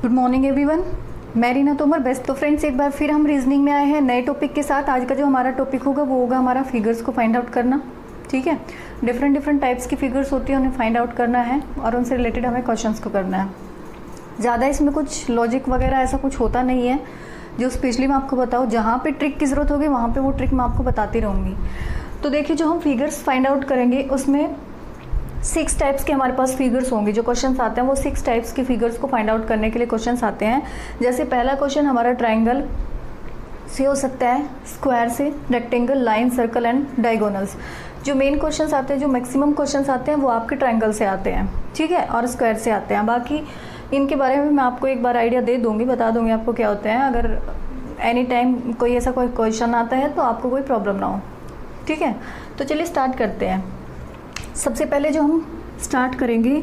Good morning everyone, मैं Reena Tomar best. तो friends, एक बार फिर हम रीजनिंग में आए हैं नए टॉपिक के साथ। आज का जो हमारा टॉपिक होगा वो होगा हमारा फिगर्स को फाइंड आउट करना। ठीक है, डिफरेंट टाइप्स की फिगर्स होती है, उन्हें फाइंड आउट करना है और उनसे रिलेटेड हमें क्वेश्चंस को करना है। ज़्यादा इसमें कुछ लॉजिक वगैरह ऐसा कुछ होता नहीं है, जो स्पेशली मैं आपको बताऊँ। जहाँ पे ट्रिक की ज़रूरत होगी वहाँ पे वो ट्रिक मैं आपको बताती रहूँगी। तो देखिए, जो हम फिगर्स फाइंड आउट करेंगे उसमें 6 टाइप्स के हमारे पास फिगर्स होंगे। जो क्वेश्चंस आते हैं वो 6 टाइप्स की फिगर्स को फाइंड आउट करने के लिए क्वेश्चंस आते हैं। जैसे पहला क्वेश्चन हमारा ट्रायंगल से हो सकता है, स्क्वायर से, rectangle, line, circle and diagonals. जो मेन क्वेश्चंस आते हैं, जो मैक्सिमम क्वेश्चंस आते हैं वो आपके ट्रायंगल से आते हैं, ठीक है, और स्क्वायर से आते हैं। बाकी इनके बारे में मैं आपको एक बार आइडिया दे दूँगी, बता दूँगी आपको क्या होते हैं। अगर एनी टाइम कोई ऐसा कोई क्वेश्चन आता है तो आपको कोई प्रॉब्लम ना हो, ठीक है। तो चलिए स्टार्ट करते हैं। सबसे पहले जो हम स्टार्ट करेंगे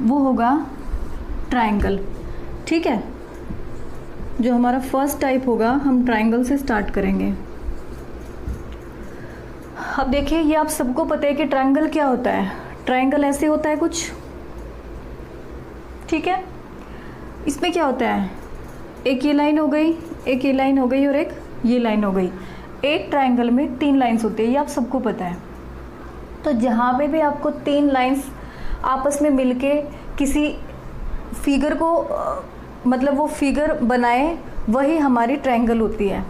वो होगा ट्रायंगल, ठीक है। जो हमारा फर्स्ट टाइप होगा, हम ट्रायंगल से स्टार्ट करेंगे। अब देखिए, ये आप सबको पता है कि ट्रायंगल क्या होता है। ट्रायंगल ऐसे होता है कुछ, ठीक है। इसमें क्या होता है, एक ये लाइन हो गई, एक ये लाइन हो गई और एक ये लाइन हो गई। एक ट्रायंगल में 3 लाइन्स होती है, ये आप सबको पता है। तो जहाँ पे भी आपको 3 लाइंस आपस में मिलके किसी फिगर को मतलब वो फिगर बनाए, वही हमारी ट्रायंगल होती है।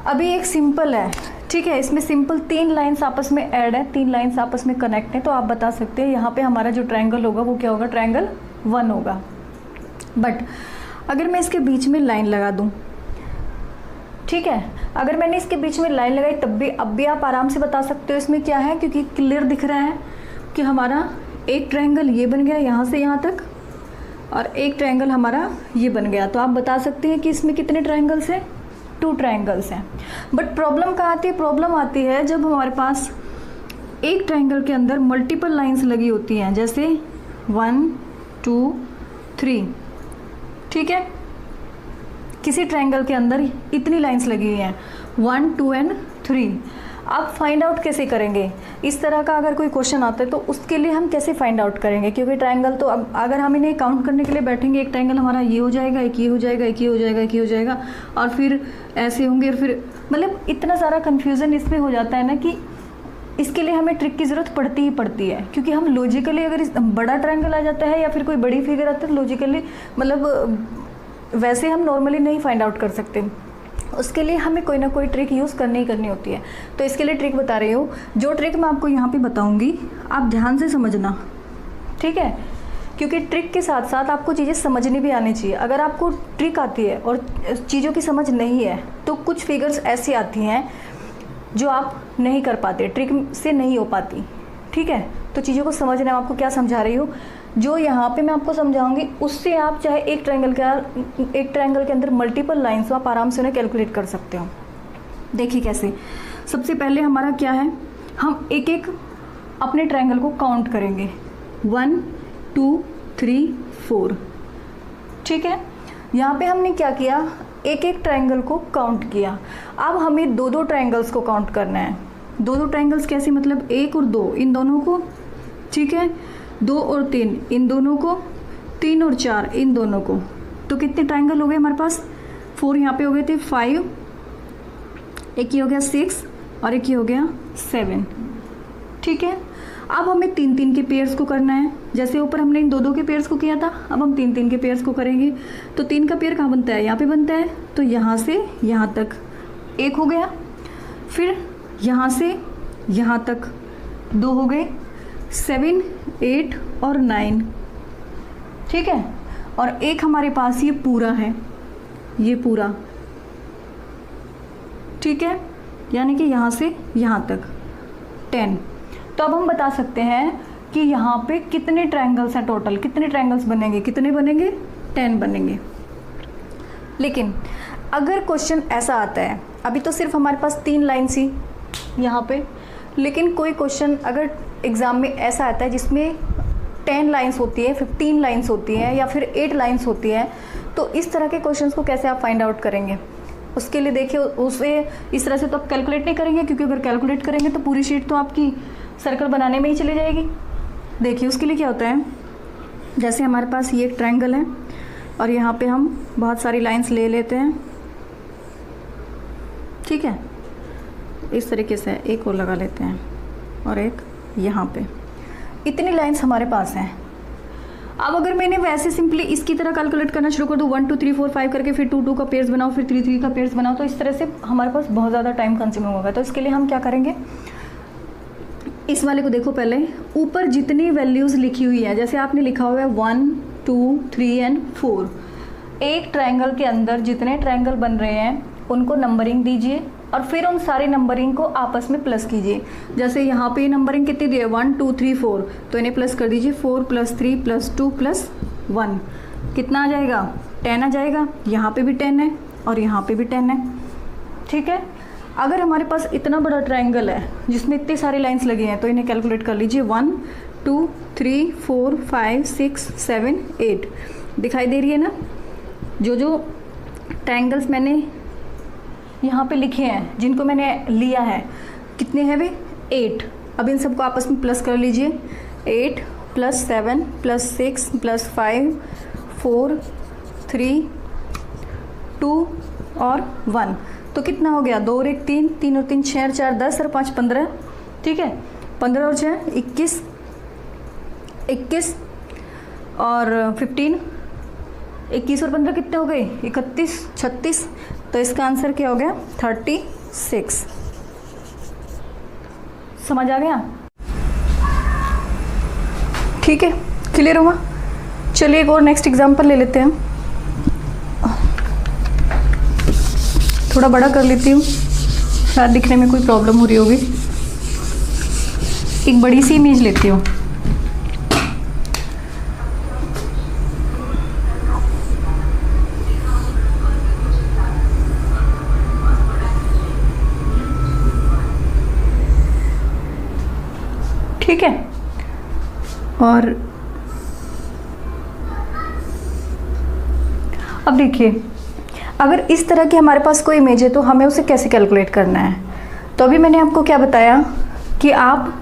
अभी एक सिंपल है, ठीक है, इसमें सिंपल 3 लाइंस आपस में ऐड है, 3 लाइंस आपस में कनेक्ट है। तो आप बता सकते हैं यहाँ पे हमारा जो ट्रायंगल होगा वो क्या होगा, ट्रायंगल 1 होगा। बट अगर मैं इसके बीच में लाइन लगा दूँ, ठीक है, अगर मैंने इसके बीच में लाइन लगाई तब भी अब भी आप आराम से बता सकते हो इसमें क्या है, क्योंकि क्लियर दिख रहा है कि हमारा एक ट्रायंगल ये बन गया यहाँ से यहाँ तक, और एक ट्रायंगल हमारा ये बन गया। तो आप बता सकते हैं कि इसमें कितने ट्रायंगल्स हैं, 2 ट्रायंगल्स हैं। बट प्रॉब्लम कहाँ आती है, प्रॉब्लम आती है जब हमारे पास एक ट्रायंगल के अंदर मल्टीपल लाइन्स लगी होती हैं, जैसे 1 2 3, ठीक है। किसी ट्रायंगल के अंदर इतनी लाइंस लगी हुई हैं, 1 2 एंड 3। अब फाइंड आउट कैसे करेंगे, इस तरह का अगर कोई क्वेश्चन आता है तो उसके लिए हम कैसे फाइंड आउट करेंगे। क्योंकि ट्रायंगल तो अब अगर हम इन्हें काउंट करने के लिए बैठेंगे, एक ट्रायंगल हमारा ये हो जाएगा, एक ये हो जाएगा, एक ये हो जाएगा, एक ये हो जाएगा, और फिर ऐसे होंगे, और फिर मतलब इतना सारा कन्फ्यूज़न इसमें हो जाता है ना कि इसके लिए हमें ट्रिक की ज़रूरत पड़ती ही पड़ती है। क्योंकि हम लॉजिकली अगर बड़ा ट्रायंगल आ जाता है या फिर कोई बड़ी फिगर आती है, लॉजिकली मतलब वैसे हम नॉर्मली नहीं फाइंड आउट कर सकते। उसके लिए हमें कोई ना कोई ट्रिक यूज़ करनी ही करनी होती है। तो इसके लिए ट्रिक बता रही हूँ। जो ट्रिक मैं आपको यहाँ पे बताऊँगी आप ध्यान से समझना, ठीक है, क्योंकि ट्रिक के साथ साथ आपको चीज़ें समझनी भी आनी चाहिए। अगर आपको ट्रिक आती है और चीज़ों की समझ नहीं है तो कुछ फिगर्स ऐसी आती हैं जो आप नहीं कर पाते, ट्रिक से नहीं हो पाती, ठीक है। तो चीज़ों को समझना, मैं आपको क्या समझा रही हूँ, जो यहाँ पे मैं आपको समझाऊंगी उससे आप चाहे एक ट्रायंगल के अंदर मल्टीपल लाइंस हो, आप आराम से उन्हें कैलकुलेट कर सकते हो। देखिए कैसे। सबसे पहले हमारा क्या है, हम एक एक अपने ट्रायंगल को काउंट करेंगे, 1 2 3 4, ठीक है। यहाँ पे हमने क्या किया, एक एक ट्रायंगल को काउंट किया। अब हमें 2 ट्रायंगल्स को काउंट करना है। 2 ट्रायंगल्स कैसे, मतलब 1 और 2 इन दोनों को, ठीक है, 2 और 3 इन दोनों को, 3 और 4 इन दोनों को। तो कितने ट्रायंगल हो गए हमारे पास, 4 यहाँ पे हो गए थे, 5, एक ये हो गया 6 और एक ये हो गया 7, ठीक है। अब हमें 3-3 के पेयर्स को करना है। जैसे ऊपर हमने इन 2-2 के पेयर्स को किया था, अब हम 3-3 के पेयर्स को करेंगे। तो 3 का पेयर कहाँ बनता है, यहाँ पे बनता है। तो यहाँ से यहाँ तक एक हो गया, फिर यहाँ से यहाँ तक 2 हो गए, 7 8 और 9, ठीक है। और एक हमारे पास ये पूरा है, ये पूरा, ठीक है, यानी कि यहाँ से यहाँ तक 10। तो अब हम बता सकते हैं कि यहाँ पे कितने ट्रायंगल्स हैं, टोटल कितने ट्रायंगल्स बनेंगे, कितने बनेंगे, 10 बनेंगे। लेकिन अगर क्वेश्चन ऐसा आता है, अभी तो सिर्फ हमारे पास 3 लाइन्स ही यहाँ पे, लेकिन कोई क्वेश्चन अगर एग्ज़ाम में ऐसा आता है जिसमें 10 लाइन्स होती है, 15 लाइन्स होती हैं या फिर 8 लाइन्स होती हैं, तो इस तरह के क्वेश्चंस को कैसे आप फाइंड आउट करेंगे। उसके लिए देखिए, उसे इस तरह से तो आप कैलकुलेट नहीं करेंगे, क्योंकि अगर कैलकुलेट करेंगे तो पूरी शीट तो आपकी सर्कल बनाने में ही चली जाएगी। देखिए उसके लिए क्या होता है, जैसे हमारे पास ये एक ट्रायंगल है, और यहाँ पे हम बहुत सारी लाइंस ले लेते हैं, ठीक है। इस तरीके से एक और लगा लेते हैं और एक यहाँ पे। इतनी लाइंस हमारे पास हैं। अब अगर मैंने वैसे सिंपली इसकी तरह कैलकुलेट करना शुरू कर दूँ 1 2 3 4 5 करके, फिर 2 2 का पेयर्स बनाओ, फिर 3 3 का पेयर्स बनाओ, तो इस तरह से हमारे पास बहुत ज़्यादा टाइम कंज्यूमिंग होगा। तो इसके लिए हम क्या करेंगे, इस वाले को देखो पहले, ऊपर जितनी वैल्यूज़ लिखी हुई है, जैसे आपने लिखा हुआ है 1 2 3 एंड 4, एक ट्रायंगल के अंदर जितने ट्रायंगल बन रहे हैं उनको नंबरिंग दीजिए और फिर उन सारी नंबरिंग को आपस में प्लस कीजिए। जैसे यहाँ पे नंबरिंग कितनी दी है 1 2 3 4, तो इन्हें प्लस कर दीजिए 4 + 3 + 2 + 1, कितना आ जाएगा 10 आ जाएगा। यहाँ पे भी 10 है और यहाँ पे भी 10 है, ठीक है। अगर हमारे पास इतना बड़ा ट्रायंगल है जिसमें इतनी सारी लाइंस लगी हैं, तो इन्हें कैलकुलेट कर लीजिए 1 2 3 4 5 6 7 8, दिखाई दे रही है ना। जो ट्रायंगल्स मैंने यहाँ पे लिखे हैं, जिनको मैंने लिया है, कितने हैं वे 8। अब इन सबको आपस में प्लस कर लीजिए, 8 + 7 + 6 + 5 4 3 2 और 1, तो कितना हो गया 2 और 1 3, 3 और 3 6 और 4 10 और 5 15, ठीक है। 15 और 6 21, 21 और 15, 21 और 15 कितने हो गए 31, 36, तो इसका आंसर क्या हो गया 36। समझ आ गया, ठीक है, क्लियर हुआ। चलिए एक और नेक्स्ट एग्जांपल ले लेते हैं। थोड़ा बड़ा कर लेती हूँ, शायद दिखने में कोई प्रॉब्लम हो रही होगी। एक बड़ी सी इमेज लेती हूँ। ठीक है, और अब देखिए, अगर इस तरह की हमारे पास कोई इमेज है तो हमें उसे कैसे कैलकुलेट करना है। तो अभी मैंने आपको क्या बताया कि आप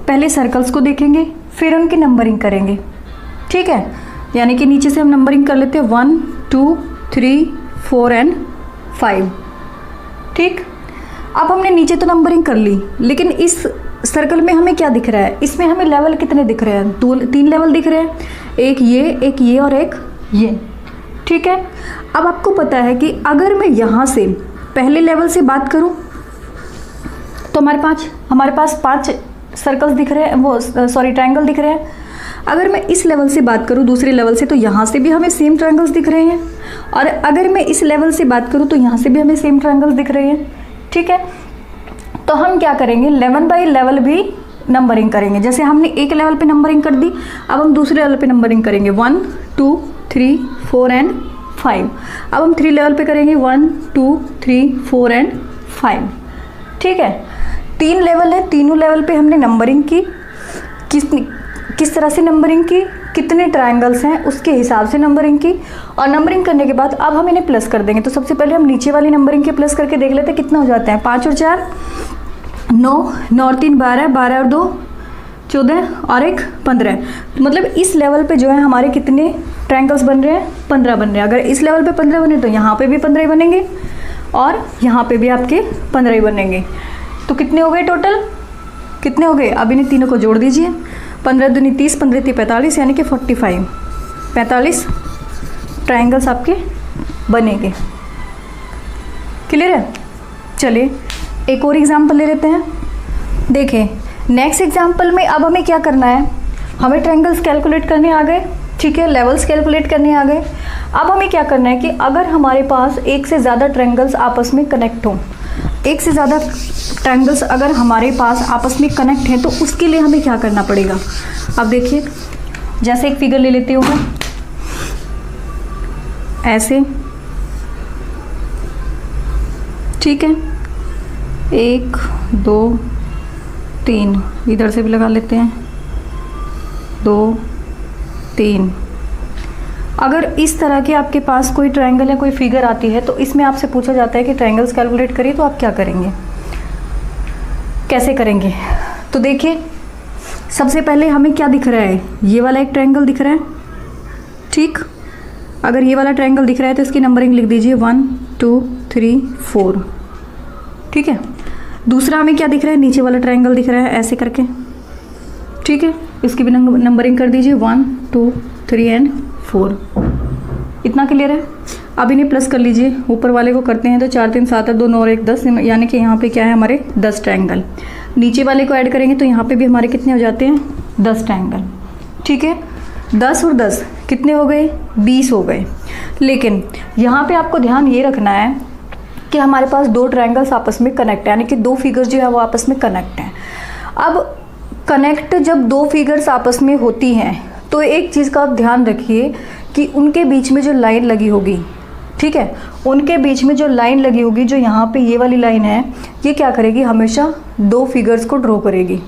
पहले सर्कल्स को देखेंगे, फिर उनकी नंबरिंग करेंगे, ठीक है। यानी कि नीचे से हम नंबरिंग कर लेते हैं 1 2 3 4 एंड 5, ठीक। अब हमने नीचे तो नंबरिंग कर ली, लेकिन इस सर्कल में हमें क्या दिख रहा है, इसमें हमें लेवल कितने दिख रहे हैं, 3 लेवल दिख रहे हैं, एक ये और एक ये, ठीक है। अब आपको पता है कि अगर मैं यहाँ से पहले लेवल से बात करूँ तो हमारे पास 5 सर्कल्स दिख रहे हैं, वो सॉरी ट्रायंगल दिख रहे हैं। अगर मैं इस लेवल से बात करूँ दूसरे लेवल से, तो यहाँ से भी हमें सेम ट्रायंगल्स दिख रहे हैं, और अगर मैं इस लेवल से बात करूँ तो यहाँ से भी हमें सेम ट्रायंगल्स दिख रहे हैं, ठीक है। तो हम क्या करेंगे, लेवल बाय लेवल भी नंबरिंग करेंगे। जैसे हमने एक लेवल पे नंबरिंग कर दी, अब हम दूसरे लेवल पे नंबरिंग करेंगे 1 2 3 4 एंड 5। अब हम 3 लेवल पे करेंगे 1 2 3 4 एंड 5, ठीक है। 3 लेवल है, तीनों लेवल पे हमने नंबरिंग की। किस तरह से नंबरिंग की, कितने ट्रायंगल्स हैं उसके हिसाब से नंबरिंग की, और नंबरिंग करने के बाद अब हम इन्हें प्लस कर देंगे। तो सबसे पहले हम नीचे वाली नंबरिंग के प्लस करके देख लेते हैं कितना हो जाता है। 5 और 4 9, 9 और 3 12, 12 और 2 14 और 1 15। मतलब इस लेवल पे जो है हमारे कितने ट्रायंगल्स बन रहे हैं, 15 बन रहे हैं। अगर इस लेवल पे 15 बने तो यहाँ पे भी 15 ही बनेंगे, और यहाँ पे भी आपके 15 ही बनेंगे। तो कितने हो गए टोटल, कितने हो गए, अब इन्हें तीनों को जोड़ दीजिए। 15 दूनी 30, 15 3 45, यानी कि 45 ट्रायंगल्स आपके बनेंगे। क्लियर है। चलिए एक और एग्जांपल ले लेते हैं। देखें, नेक्स्ट एग्जांपल में अब हमें क्या करना है, हमें ट्रायंगल्स कैलकुलेट करने आ गए, ठीक है, लेवल्स कैलकुलेट करने आ गए। अब हमें क्या करना है कि अगर हमारे पास एक से ज़्यादा ट्रायंगल्स आपस में कनेक्ट हों, एक से ज़्यादा ट्रायंगल्स अगर हमारे पास आपस में कनेक्ट हैं, तो उसके लिए हमें क्या करना पड़ेगा। अब देखिए, जैसे एक फिगर ले लेती हूँ मैं, ऐसे, ठीक है, 1 2 3, इधर से भी लगा लेते हैं 2 3। अगर इस तरह के आपके पास कोई ट्रायंगल या कोई फिगर आती है तो इसमें आपसे पूछा जाता है कि ट्रायंगल्स कैलकुलेट करिए, तो आप क्या करेंगे, कैसे करेंगे। तो देखिए, सबसे पहले हमें क्या दिख रहा है, ये वाला एक ट्रायंगल दिख रहा है, ठीक, अगर ये वाला ट्रायंगल दिख रहा है तो इसकी नंबरिंग लिख दीजिए 1 2 3 4। ठीक है, दूसरा हमें क्या दिख रहा है, नीचे वाला ट्रायंगल दिख रहा है ऐसे करके। ठीक है, इसकी भी नंबरिंग कर दीजिए 1 2 3 एंड 4। इतना क्लियर है। अब इन्हें प्लस कर लीजिए, ऊपर वाले को करते हैं तो 4 3 7 2 9 और 1 10, यानी कि यहाँ पे क्या है हमारे 10 ट्रायंगल। नीचे वाले को ऐड करेंगे तो यहाँ पे भी हमारे कितने हो जाते हैं 10 ट्रायंगल। ठीक है, 10 और 10 कितने हो गए 20 हो गए। लेकिन यहाँ पे आपको ध्यान ये रखना है कि हमारे पास 2 ट्रायंगल्स आपस में कनेक्ट है, यानी कि 2 फिगर्स जो है वो आपस में कनेक्ट हैं। अब कनेक्ट जब 2 फिगर्स आपस में होती हैं तो एक चीज़ का आप ध्यान रखिए कि उनके बीच में जो लाइन लगी होगी, ठीक है, उनके बीच में जो लाइन लगी होगी, जो यहाँ पे ये वाली लाइन है, ये क्या करेगी, हमेशा 2 फिगर्स को ड्रॉ करेगी।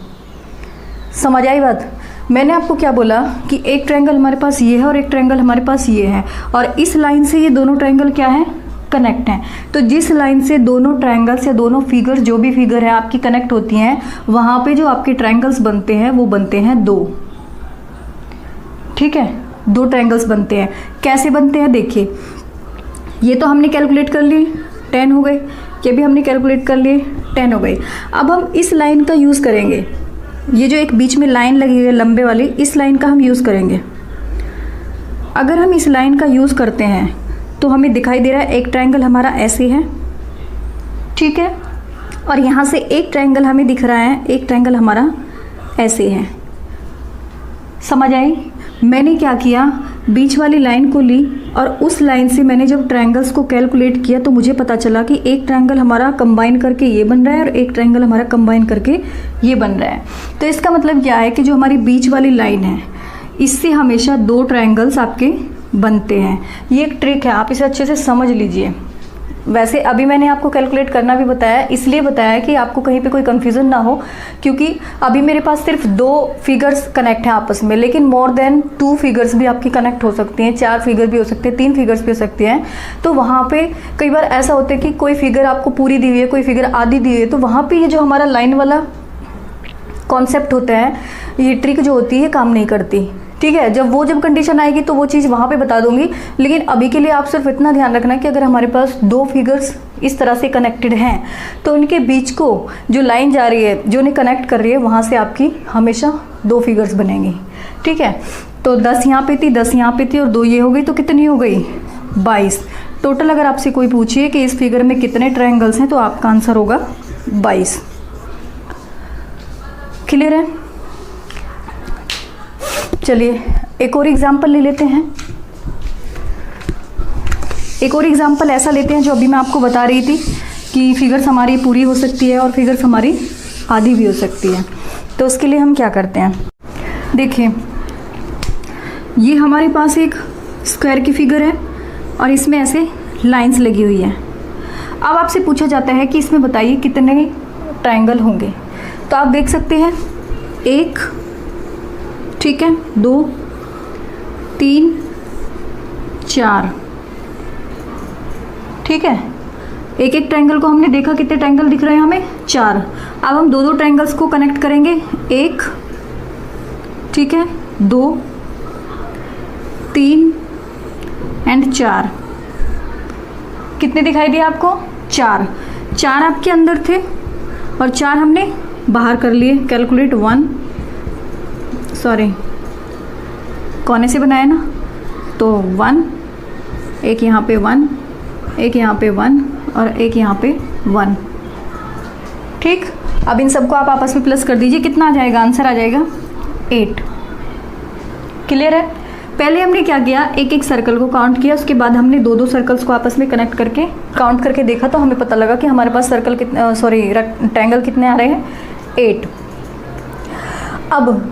समझ आई बात। मैंने आपको क्या बोला कि एक ट्रायंगल हमारे पास ये है और एक ट्रायंगल हमारे पास ये है, और इस लाइन से ये दोनों ट्रायंगल क्या है, कनेक्ट हैं। तो जिस लाइन से दोनों ट्रायंगल्स या दोनों फिगर्स, जो भी फिगर है आपकी कनेक्ट होती हैं, वहाँ पे जो आपके ट्रायंगल्स बनते हैं वो बनते हैं 2। ठीक है, 2 ट्रायंगल्स बनते हैं। कैसे बनते हैं देखिए, ये तो हमने कैलकुलेट कर ली 10 हो गए, ये भी हमने कैलकुलेट कर लिए 10 हो गए। अब हम इस लाइन का यूज़ करेंगे, ये जो एक बीच में लाइन लगी हुई है लंबे वाली, इस लाइन का हम यूज़ करेंगे। अगर हम इस लाइन का यूज़ करते हैं तो हमें दिखाई दे रहा है एक ट्रायंगल हमारा ऐसे है, ठीक है, और यहाँ से एक ट्रायंगल हमें दिख रहा है, एक ट्रायंगल हमारा ऐसे है। समझ आई। मैंने क्या किया, बीच वाली लाइन को ली और उस लाइन से मैंने जब ट्रायंगल्स को कैलकुलेट किया तो मुझे पता चला कि एक ट्रायंगल हमारा कंबाइन करके ये बन रहा है और एक ट्रायंगल हमारा कंबाइन करके ये बन रहा है। तो इसका मतलब क्या है कि जो हमारी बीच वाली लाइन है, इससे हमेशा 2 ट्रायंगल्स आपके बनते हैं। ये एक ट्रिक है, आप इसे अच्छे से समझ लीजिए। वैसे अभी मैंने आपको कैलकुलेट करना भी बताया, इसलिए बताया कि आपको कहीं पे कोई कन्फ्यूज़न ना हो, क्योंकि अभी मेरे पास सिर्फ 2 फिगर्स कनेक्ट हैं आपस में, लेकिन मोर देन 2 फिगर्स भी आपकी कनेक्ट हो सकती हैं, 4 फिगर भी हो सकते हैं, 3 फिगर्स भी हो सकते हैं। तो वहाँ पे कई बार ऐसा होता है कि कोई फिगर आपको पूरी दी हुई है, कोई फिगर आधी दी हुई है, तो वहाँ पर ये जो हमारा लाइन वाला कॉन्सेप्ट होता है, ये ट्रिक जो होती है काम नहीं करती। ठीक है, जब कंडीशन आएगी तो वो चीज़ वहाँ पे बता दूंगी, लेकिन अभी के लिए आप सिर्फ इतना ध्यान रखना कि अगर हमारे पास 2 फिगर्स इस तरह से कनेक्टेड हैं तो उनके बीच को जो लाइन जा रही है, जो उन्हें कनेक्ट कर रही है, वहाँ से आपकी हमेशा 2 फिगर्स बनेंगी। ठीक है, तो 10 यहाँ पे थी, 10 यहाँ पे थी और 2 ये हो गई, तो कितनी हो गई 22 टोटल। अगर आपसे कोई पूछिए कि इस फिगर में कितने ट्रायंगल्स हैं तो आपका आंसर होगा 22। क्लियर है। चलिए एक और एग्जाम्पल ले लेते हैं। एक और एग्जाम्पल ऐसा लेते हैं जो अभी मैं आपको बता रही थी कि फिगर्स हमारी पूरी हो सकती है और फिगर्स हमारी आधी भी हो सकती है। तो उसके लिए हम क्या करते हैं, देखिए ये हमारे पास एक स्क्वायर की फिगर है और इसमें ऐसे लाइंस लगी हुई है। अब आपसे पूछा जाता है कि इसमें बताइए कितने ट्रायंगल होंगे। तो आप देख सकते हैं 1, ठीक है, 2 3 4, ठीक है, एक एक ट्रायंगल को हमने देखा, कितने ट्रायंगल दिख रहे हैं हमें 4। अब हम 2 ट्रायंगल्स को कनेक्ट करेंगे, 1, ठीक है, 2 3 एंड 4। कितने दिखाई दिए आपको 4 आपके अंदर थे और 4 हमने बाहर कर लिए। कैलकुलेट 1, सॉरी कोने से बनाया ना, तो 1, एक यहाँ पे 1, एक यहाँ पे 1 और एक यहाँ पे 1। ठीक, अब इन सबको आप आपस में प्लस कर दीजिए, कितना आ जाएगा, आंसर आ जाएगा 8। क्लियर है। पहले हमने क्या किया, एक एक सर्कल को काउंट किया, उसके बाद हमने 2 सर्कल्स को आपस में कनेक्ट करके काउंट करके देखा, तो हमें पता लगा कि हमारे पास सर्कल कितने, सॉरी ट्रायंगल कितने आ रहे हैं, 8। अब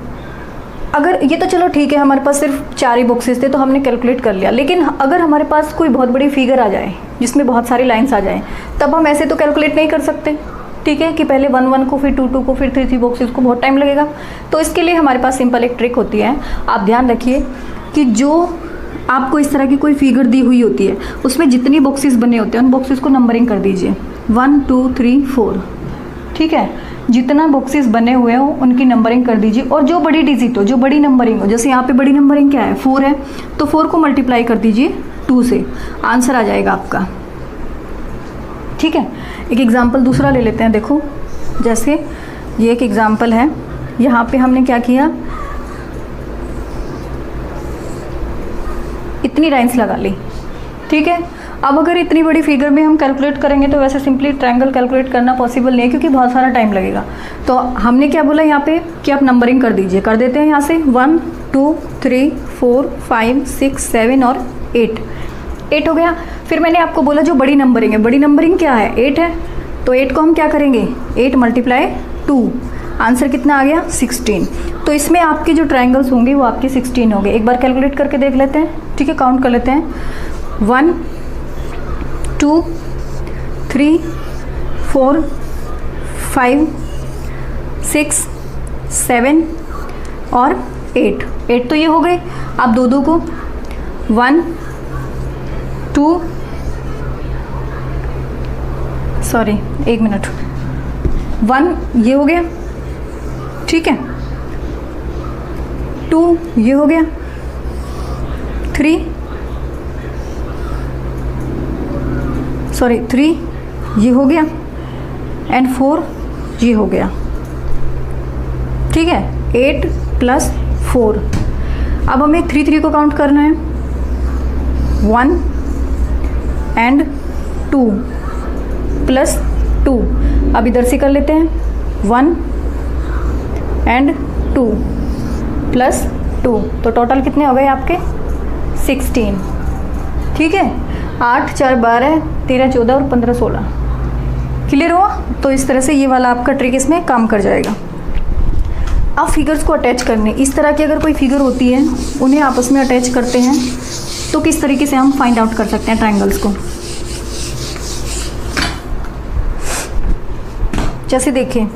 अगर ये तो चलो ठीक है, हमारे पास सिर्फ 4 ही बॉक्सेस थे तो हमने कैलकुलेट कर लिया, लेकिन अगर हमारे पास कोई बहुत बड़ी फिगर आ जाए जिसमें बहुत सारी लाइंस आ जाए, तब हम ऐसे तो कैलकुलेट नहीं कर सकते। ठीक है, कि पहले 1 1 को, फिर 2 2 को, फिर 3 3 बॉक्सेस को, बहुत टाइम लगेगा। तो इसके लिए हमारे पास सिंपल एक ट्रिक होती है। आप ध्यान रखिए कि जो आपको इस तरह की कोई फिगर दी हुई होती है, उसमें जितनी बॉक्सेस बने होते हैं उन बॉक्सेस को नंबरिंग कर दीजिए 1 2 3 4। ठीक है, जितना बॉक्सेस बने हुए हो उनकी नंबरिंग कर दीजिए, और जो बड़ी डिजिट हो, जो बड़ी नंबरिंग हो, जैसे यहाँ पे बड़ी नंबरिंग क्या है 4 है, तो 4 को मल्टीप्लाई कर दीजिए 2 से, आंसर आ जाएगा आपका। ठीक है, एक एग्जाम्पल दूसरा ले लेते हैं। देखो जैसे ये एक एग्जाम्पल है, यहाँ पे हमने क्या किया, इतनी लाइंस लगा ली। ठीक है, अब अगर इतनी बड़ी फिगर में हम कैलकुलेट करेंगे तो वैसे सिंपली ट्रायंगल कैलकुलेट करना पॉसिबल नहीं है, क्योंकि बहुत सारा टाइम लगेगा। तो हमने क्या बोला यहाँ पे कि आप नंबरिंग कर दीजिए, कर देते हैं यहाँ से 1 2 3 4 5 6 7 और 8 हो गया। फिर मैंने आपको बोला जो बड़ी नंबरिंग है, बड़ी नंबरिंग क्या है, 8 है, तो 8 को हम क्या करेंगे, 8 × 2, आंसर कितना आ गया 16। तो इसमें आपके जो ट्रायंगल्स होंगे वो आपके 16 होंगे। एक बार कैलकुलेट करके देख लेते हैं। ठीक है, काउंट कर लेते हैं 1 2 3 4 5 6 7 और 8 तो ये हो गए। आप दो को 1 2 सॉरी 1 मिनट 1 ये हो गया, ठीक है, 2 ये हो गया, 3 ये हो गया एंड 4 ये हो गया। ठीक है, 8 + 4। अब हमें 3 को काउंट करना है, 1 एंड 2 + 2। अब इधर से कर लेते हैं 1 एंड 2 + 2, तो टोटल कितने हो गए आपके 16। ठीक है, 8 4 12 13 14 और 15 16। क्लियर हुआ? तो इस तरह से ये वाला आपका ट्रिक इसमें काम कर जाएगा। अब फिगर्स को अटैच करने, इस तरह की अगर कोई फिगर होती है उन्हें आपस में अटैच करते हैं तो किस तरीके से हम फाइंड आउट कर सकते हैं ट्रायंगल्स को। जैसे देखिए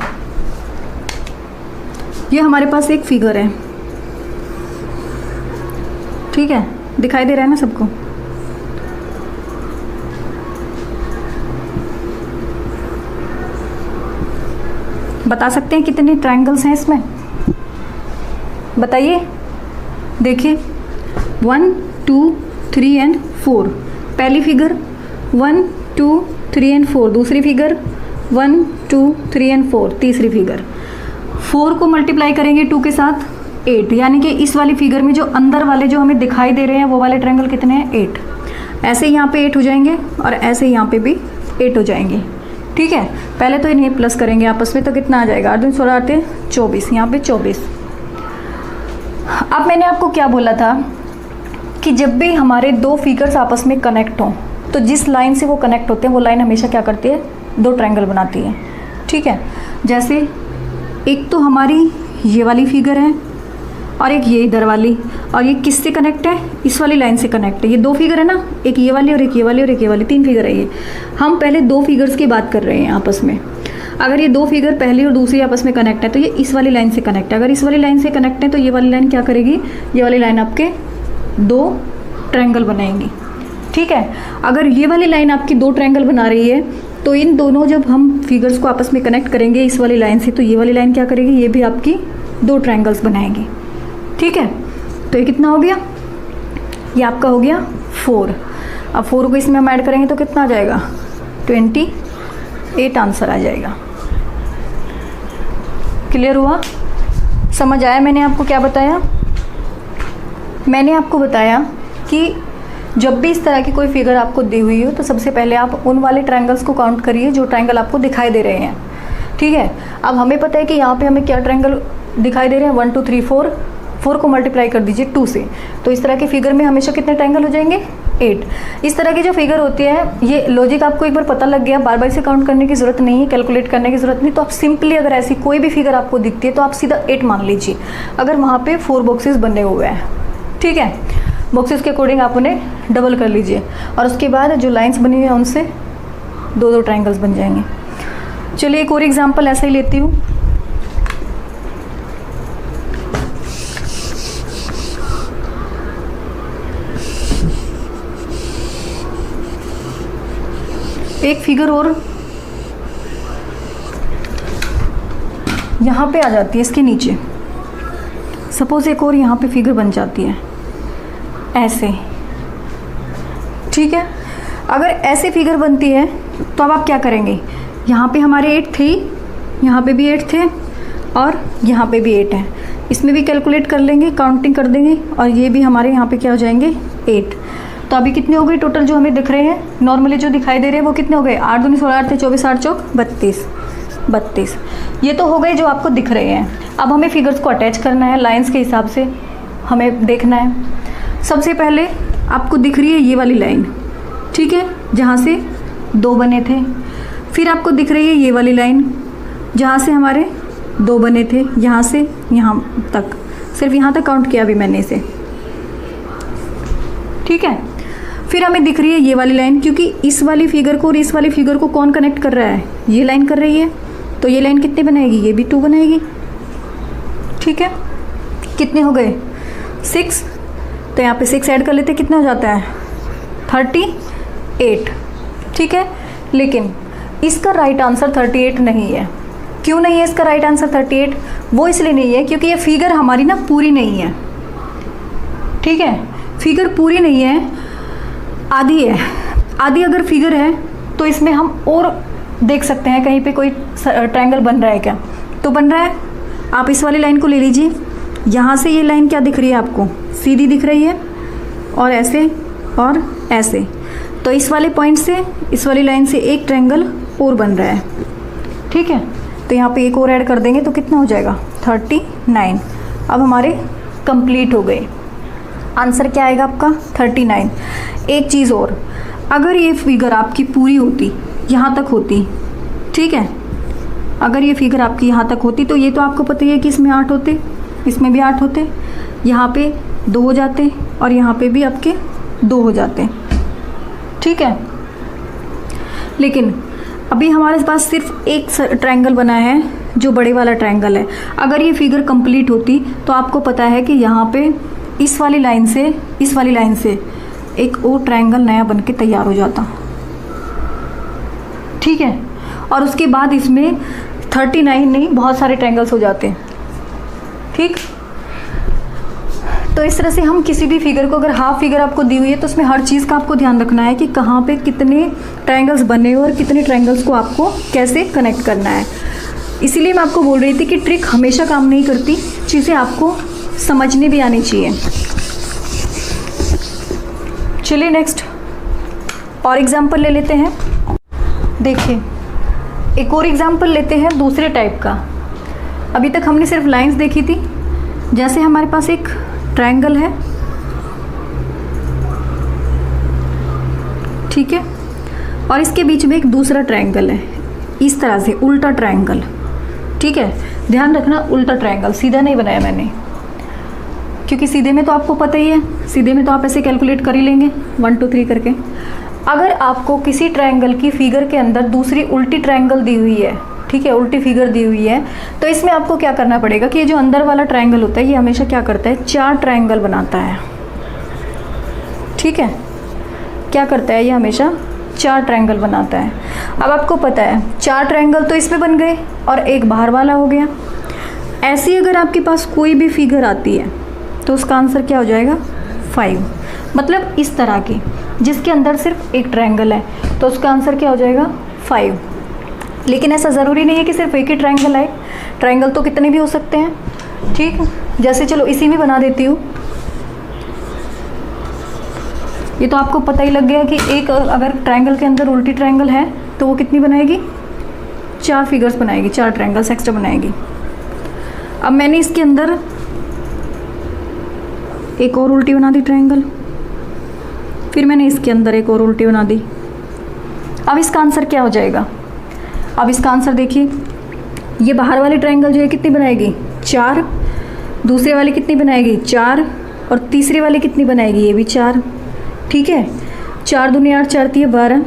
ये हमारे पास एक फिगर है, ठीक है, दिखाई दे रहा है ना सबको। बता सकते हैं कितने ट्रायंगल्स हैं इसमें, बताइए। देखिए 1 2 3 एंड 4, पहली फिगर 1 2 3 एंड 4, दूसरी फिगर 1 2 3 एंड 4, तीसरी फिगर। 4 को मल्टीप्लाई करेंगे 2 के साथ 8, यानी कि इस वाली फिगर में जो अंदर वाले जो हमें दिखाई दे रहे हैं वो वाले ट्रायंगल कितने हैं 8। ऐसे यहाँ पे 8 हो जाएंगे और ऐसे यहाँ पे भी 8 हो जाएंगे। ठीक है, पहले तो इन्हें प्लस करेंगे आपस में, तो कितना आ जाएगा 8 दूनी 16 8 24, यहाँ पे 24। अब मैंने आपको क्या बोला था कि जब भी हमारे दो फिगर्स आपस में कनेक्ट हों तो जिस लाइन से वो कनेक्ट होते हैं वो लाइन हमेशा क्या करती है, दो ट्रायंगल बनाती है। ठीक है, जैसे एक तो हमारी ये वाली फिगर है और एक ये इधर वाली, और ये किससे कनेक्ट है, इस वाली लाइन से कनेक्ट है। ये दो फिगर है ना, एक ये वाली और एक ये वाली और एक ये वाली, 3 फिगर है ये। हम पहले दो फिगर्स की बात कर रहे हैं आपस में। अगर ये दो फिगर पहली और दूसरी आपस में कनेक्ट है तो ये इस वाली लाइन से कनेक्ट है। अगर इस वाली लाइन से कनेक्ट है तो ये वाली लाइन क्या करेगी, ये वाली लाइन आपके दो ट्रायंगल बनाएंगी। ठीक है, अगर ये वाली लाइन आपकी दो ट्रायंगल बना रही है तो इन दोनों जब हम फिगर्स को आपस में कनेक्ट करेंगे इस वाली लाइन से, तो ये वाली लाइन क्या करेगी, ये भी आपकी दो ट्रायंगल्स बनाएंगी। ठीक है, तो ये कितना हो गया, ये आपका हो गया 4। अब 4 को इसमें हम ऐड करेंगे तो कितना आ जाएगा 28 आंसर आ जाएगा। क्लियर हुआ, समझ आया? मैंने आपको क्या बताया, मैंने आपको बताया कि जब भी इस तरह की कोई फिगर आपको दी हुई हो तो सबसे पहले आप उन वाले ट्रायंगल्स को काउंट करिए जो ट्रायंगल आपको दिखाई दे रहे हैं। ठीक है, अब हमें पता है कि यहाँ पे हमें क्या ट्रायंगल दिखाई दे रहे हैं, 1 2 3 4, 4 को मल्टीप्लाई कर दीजिए 2 से, तो इस तरह की फिगर में हमेशा कितने ट्रायंगल हो जाएंगे 8। इस तरह की जो फिगर होती है, ये लॉजिक आपको एक बार पता लग गया, बार बार इसे काउंट करने की ज़रूरत नहीं है, कैलकुलेट करने की ज़रूरत नहीं। तो आप सिंपली अगर ऐसी कोई भी फिगर आपको दिखती है तो आप सीधा 8 मान लीजिए, अगर वहाँ पे 4 बॉक्सेस बने हुए हैं। ठीक है, बॉक्सेस के अकॉर्डिंग आप उन्हें डबल कर लीजिए और उसके बाद जो लाइंस बनी हुई है उनसे दो दो ट्रायंगल्स बन जाएंगे। चलिए एक और एग्जांपल ऐसा ही लेती हूँ। एक फिगर और यहाँ पे आ जाती है इसके नीचे, सपोज एक और यहाँ पे फिगर बन जाती है ऐसे। ठीक है। अगर ऐसी फिगर बनती है तो अब आप क्या करेंगे, यहाँ पे हमारे 8 थे, यहाँ पे भी 8 थे और यहाँ पे भी 8 है, इसमें भी कैलकुलेट कर लेंगे, काउंटिंग कर देंगे और ये भी हमारे यहाँ पे क्या हो जाएंगे 8। तो अभी कितने हो गए टोटल जो हमें दिख रहे हैं, नॉर्मली जो दिखाई दे रहे हैं वो कितने हो गए, 8 दूनी 16, 8 थे 24, 8 चौक 32। ये तो हो गए जो आपको दिख रहे हैं। अब हमें फिगर्स को अटैच करना है, लाइंस के हिसाब से हमें देखना है। सबसे पहले आपको दिख रही है ये वाली लाइन, ठीक है, जहाँ से 2 बने थे। फिर आपको दिख रही है ये वाली लाइन जहाँ से हमारे 2 बने थे, यहाँ से यहाँ तक, सिर्फ यहाँ तक काउंट किया अभी मैंने इसे, ठीक है। फिर हमें दिख रही है ये वाली लाइन, क्योंकि इस वाली फिगर को और इस वाली फिगर को कौन कनेक्ट कर रहा है, ये लाइन कर रही है, तो ये लाइन कितनी बनाएगी, ये भी 2 बनाएगी, ठीक है। कितने हो गए 6, तो यहाँ पे 6 ऐड कर लेते, कितना हो जाता है 38, ठीक है। लेकिन इसका राइट आंसर 38 नहीं है। क्यों नहीं है इसका राइट आंसर 38? वो इसलिए नहीं है क्योंकि ये फिगर हमारी ना पूरी नहीं है, ठीक है। फिगर पूरी नहीं है, आधी है। आधी अगर फिगर है तो इसमें हम और देख सकते हैं कहीं पे कोई ट्रायंगल बन रहा है क्या, तो बन रहा है। आप इस वाली लाइन को ले लीजिए, यहाँ से ये लाइन क्या दिख रही है आपको, सीधी दिख रही है और ऐसे और ऐसे, तो इस वाले पॉइंट से इस वाली लाइन से एक ट्रायंगल और बन रहा है, ठीक है। तो यहाँ पे एक और ऐड कर देंगे तो कितना हो जाएगा 39। अब हमारे कंप्लीट हो गए। आंसर क्या आएगा आपका 39। एक चीज़ और, अगर ये फिगर आपकी पूरी होती, यहाँ तक होती, ठीक है, अगर ये फिगर आपकी यहाँ तक होती तो ये तो आपको पता ही है कि इसमें 8 होते, इसमें भी 8 होते, यहाँ पे 2 हो जाते और यहाँ पे भी आपके 2 हो जाते, ठीक है। लेकिन अभी हमारे पास सिर्फ एक ट्रायंगल बना है जो बड़े वाला ट्रायंगल है। अगर ये फिगर कंप्लीट होती तो आपको पता है कि यहाँ पे इस वाली लाइन से इस वाली लाइन से एक और ट्रायंगल नया बन के तैयार हो जाता, ठीक है। और उसके बाद इसमें 39 नहीं बहुत सारे ट्रायंगल्स हो जाते हैं, ठीक। तो इस तरह से हम किसी भी फिगर को, अगर हाफ फिगर आपको दी हुई है तो उसमें हर चीज़ का आपको ध्यान रखना है कि कहाँ पे कितने ट्रायंगल्स बने और कितने ट्रायंगल्स को आपको कैसे कनेक्ट करना है। इसीलिए मैं आपको बोल रही थी कि ट्रिक हमेशा काम नहीं करती, चीज़ें आपको समझनी भी आनी चाहिए। चलिए नेक्स्ट और एग्जाम्पल ले लेते हैं। देखिए एक और एग्जाम्पल लेते हैं दूसरे टाइप का। अभी तक हमने सिर्फ लाइंस देखी थी। जैसे हमारे पास एक ट्रायंगल है, ठीक है, और इसके बीच में एक दूसरा ट्रायंगल है, इस तरह से उल्टा ट्रायंगल, ठीक है। ध्यान रखना उल्टा ट्रायंगल, सीधा नहीं बनाया मैंने, क्योंकि सीधे में तो आपको पता ही है, सीधे में तो आप ऐसे कैलकुलेट कर ही लेंगे 1 2 3 करके। अगर आपको किसी ट्रायंगल की फिगर के अंदर दूसरी उल्टी ट्रायंगल दी हुई है, ठीक है, उल्टी फिगर दी हुई है, तो इसमें आपको क्या करना पड़ेगा कि ये जो अंदर वाला ट्रायंगल होता है ये हमेशा क्या करता है, 4 ट्रायंगल बनाता है, ठीक है। क्या करता है ये, हमेशा 4 ट्रायंगल बनाता है। अब आपको पता है 4 ट्रायंगल तो इसमें बन गए और एक बाहर वाला हो गया। ऐसी अगर आपके पास कोई भी फिगर आती है तो उसका आंसर क्या हो जाएगा 5। मतलब इस तरह की जिसके अंदर सिर्फ एक ट्रायंगल है तो उसका आंसर क्या हो जाएगा 5। लेकिन ऐसा ज़रूरी नहीं है कि सिर्फ एक ही ट्रायंगल आए, ट्रायंगल तो कितने भी हो सकते हैं, ठीक। जैसे चलो इसी में बना देती हूँ। ये तो आपको पता ही लग गया कि एक अगर ट्रायंगल के अंदर उल्टी ट्रायंगल है तो वो कितनी बनाएगी, 4 फिगर्स बनाएगी, 4 ट्रायंगल्स एक्स्ट्रा बनाएगी। अब मैंने इसके अंदर एक और उल्टी बना दी ट्रायंगल, फिर मैंने इसके अंदर एक और उल्टी बना दी। अब इसका आंसर क्या हो जाएगा, अब इसका आंसर देखिए, ये बाहर वाली ट्रायंगल जो है कितनी बनाएगी 4, दूसरे वाली कितनी बनाएगी 4 और तीसरी वाली कितनी बनाएगी, ये भी 4, ठीक है। 4 दूनी 8, 4 3 12,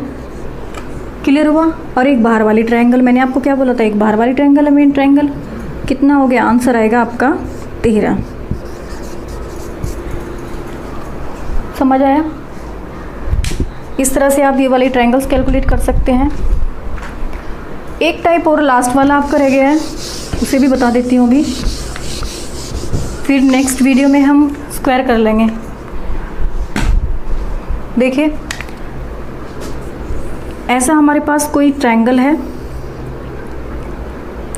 क्लियर हुआ। और एक बाहर वाली ट्रायंगल, मैंने आपको क्या बोला था, एक बाहर वाली ट्रायंगल है मेन ट्रायंगल, कितना हो गया, आंसर आएगा आपका 13। समझ आया। इस तरह से आप ये वाले ट्रायंगल्स कैलकुलेट कर सकते हैं। एक टाइप और लास्ट वाला आपका रह गया है, उसे भी बता देती हूँ अभी, फिर नेक्स्ट वीडियो में हम स्क्वायर कर लेंगे। देखिए ऐसा हमारे पास कोई ट्रायंगल है,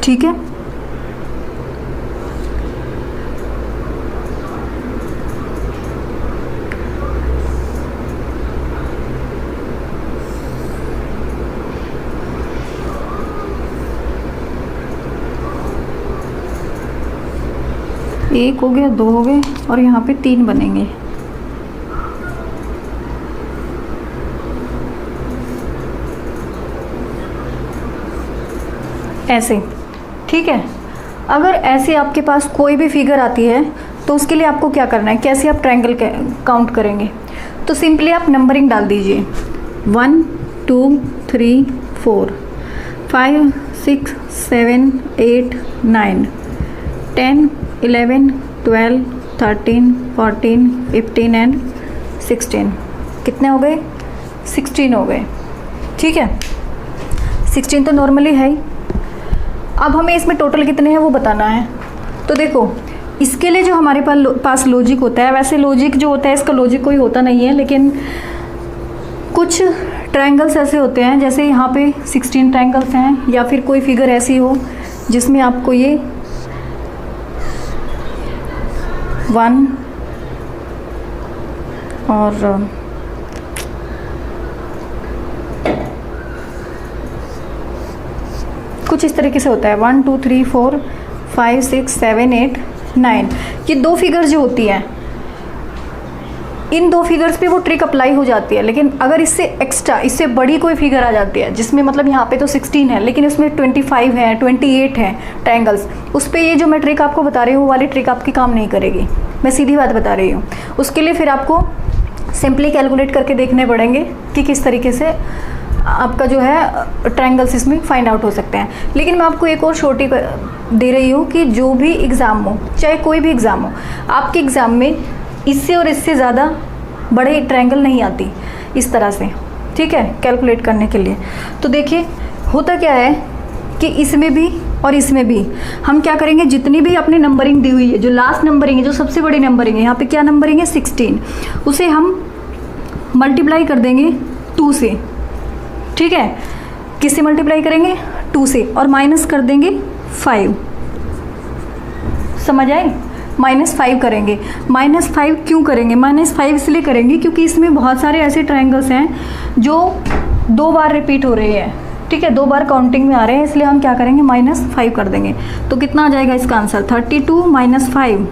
ठीक है। एक हो गया, दो हो गए और यहाँ पे 3 बनेंगे। ऐसे, ठीक है। अगर ऐसे आपके पास कोई भी फिगर आती है तो उसके लिए आपको क्या करना है, कैसे आप ट्रायंगल काउंट करेंगे? तो सिंपली आप नंबरिंग डाल दीजिए 1 2 3 4 5 6 7 8 9 10 11 12 13 14 15 एंड 16। कितने हो गए? 16 हो गए, ठीक है। 16 तो नॉर्मली है ही। अब हमें इसमें टोटल कितने हैं वो बताना है। तो देखो, इसके लिए जो हमारे पास लॉजिक होता है, वैसे लॉजिक जो होता है इसका लॉजिक कोई होता नहीं है, लेकिन कुछ ट्रायंगल्स ऐसे होते हैं, जैसे यहाँ पे 16 ट्रायंगल्स हैं, या फिर कोई फिगर ऐसी हो जिसमें आपको ये 1 और कुछ इस तरीके से होता है 1 2 3 4 5 6 7 8 9। ये 2 फिगर्स जो होती हैं, इन 2 फिगर्स पे वो ट्रिक अप्लाई हो जाती है। लेकिन अगर इससे एक्स्ट्रा, इससे बड़ी कोई फिगर आ जाती है जिसमें मतलब यहाँ पे तो 16 है लेकिन इसमें 25 है, 28 है ट्रायंगल्स, उस पर ये जो मैं ट्रिक आपको बता रही हूँ वो वाली ट्रिक आपकी काम नहीं करेगी। मैं सीधी बात बता रही हूँ। उसके लिए फिर आपको सिंपली कैलकुलेट करके देखने पड़ेंगे कि किस तरीके से आपका जो है ट्रायंगल्स इसमें फाइंड आउट हो सकते हैं। लेकिन मैं आपको एक और छोटी दे रही हूँ कि जो भी एग्ज़ाम हो, चाहे कोई भी एग्ज़ाम हो, आपके एग्ज़ाम में इससे और इससे ज़्यादा बड़े ट्रायंगल नहीं आती इस तरह से, ठीक है, कैलकुलेट करने के लिए। तो देखिए होता क्या है कि इसमें भी और इसमें भी हम क्या करेंगे, जितनी भी अपनी नंबरिंग दी हुई है, जो लास्ट नंबरिंग है, जो सबसे बड़ी नंबरिंग है, यहाँ पे क्या नंबरिंग है 16, उसे हम मल्टीप्लाई कर देंगे 2 से, ठीक है। किससे मल्टीप्लाई करेंगे? 2 से, और माइनस कर देंगे 5। समझ आए? -5 करेंगे। -5 क्यों करेंगे? -5 इसलिए करेंगे क्योंकि इसमें बहुत सारे ऐसे ट्रायंगल्स हैं जो 2 बार रिपीट हो रहे हैं, ठीक है, 2 बार काउंटिंग में आ रहे हैं, इसलिए हम क्या करेंगे -5 कर देंगे। तो कितना आ जाएगा इसका आंसर? 32 - 5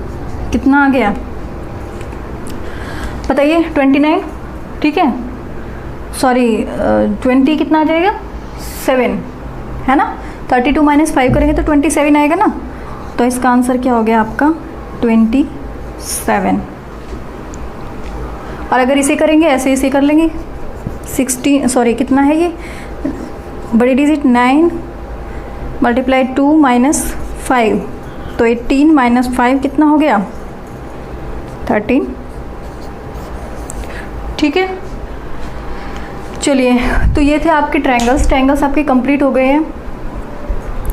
कितना आ गया बताइए? 29, ठीक है, सॉरी 20 कितना आ जाएगा? 7 है ना। 32 - 5 करेंगे तो 27 आएगा ना। तो इसका आंसर क्या हो गया आपका? 27। और अगर इसे करेंगे ऐसे, इसे कर लेंगे 16, सॉरी कितना है ये बड़ी डिजिट 9 × 2 - 5, तो 18 - 5 कितना हो गया? 13, ठीक है। चलिए, तो ये थे आपके ट्रायंगल्स आपके कंप्लीट हो गए हैं।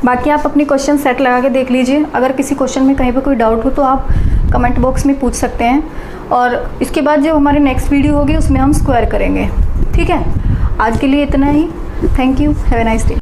बाकी आप अपनी क्वेश्चन सेट लगा के देख लीजिए। अगर किसी क्वेश्चन में कहीं पर कोई डाउट हो तो आप कमेंट बॉक्स में पूछ सकते हैं, और इसके बाद जो हमारी नेक्स्ट वीडियो होगी उसमें हम स्क्वायर करेंगे, ठीक है। आज के लिए इतना ही। Thank you, have a nice day.